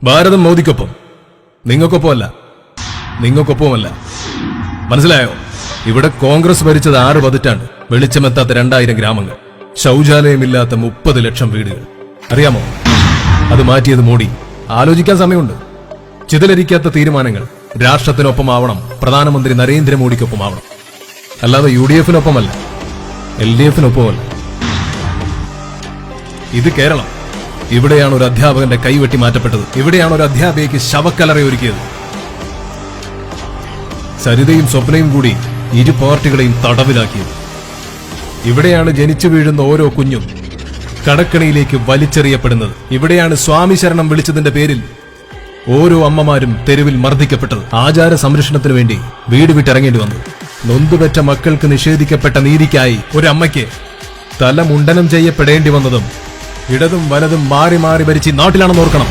ഭാരതം മോദിക്കൊപ്പം, നിങ്ങൾക്കൊപ്പമല്ല, നിങ്ങൾക്കൊപ്പമല്ല. മനസ്സിലായോ? ഇവിടെ കോൺഗ്രസ് ഭരിച്ചത് 6 പതിറ്റാണ്ട്, വെളിച്ചമെത്താത്ത 2000 ഗ്രാമങ്ങൾ, ശൗചാലയമില്ലാത്ത 30 ലക്ഷം വീടുകൾ. അറിയാമോ? അത് മാറ്റിയത് മോഡി. ആലോചിക്കാൻ സമയമുണ്ട്. ചിതലരിക്കാത്ത തീരുമാനങ്ങൾ രാഷ്ട്രത്തിനൊപ്പമാവണം, പ്രധാനമന്ത്രി നരേന്ദ്രമോദിക്കൊപ്പമാവണം. അല്ലാതെ UDF-നൊപ്പമല്ല, LDF-നൊപ്പമല്ല. ഇത് കേരളം. ഇവിടെയാണ് ഒരു അധ്യാപകന്റെ കൈവെട്ടി മാറ്റപ്പെട്ടത്. ഇവിടെയാണ് ഒരു അധ്യാപികയ്ക്ക് ശവക്കലറയൊരുക്കിയത്. സരിതയും സ്വപ്നയും കൂടി 2 പാർട്ടികളെയും തടവിലാക്കിയത്. ഇവിടെയാണ് ജനിച്ചു വീഴുന്ന ഓരോ കുഞ്ഞും കടക്കണിയിലേക്ക് വലിച്ചെറിയപ്പെടുന്നത്. ഇവിടെയാണ് സ്വാമി ശരണം വിളിച്ചതിന്റെ പേരിൽ ഓരോ അമ്മമാരും തെരുവിൽ മർദ്ദിക്കപ്പെട്ടത്. ആചാര സംരക്ഷണത്തിനു വേണ്ടി വീട് വിട്ടിറങ്ങേണ്ടി വന്നു. നൊന്തുപെറ്റ മക്കൾക്ക് നിഷേധിക്കപ്പെട്ട നീതിക്കായി ഒരമ്മയ്ക്ക് തല മുണ്ടനം ചെയ്യപ്പെടേണ്ടി വന്നതും ഇടതും വലതും മാറി മാറി ഭരിച്ച് നാട്ടിലാണെന്ന് ഓർക്കണം.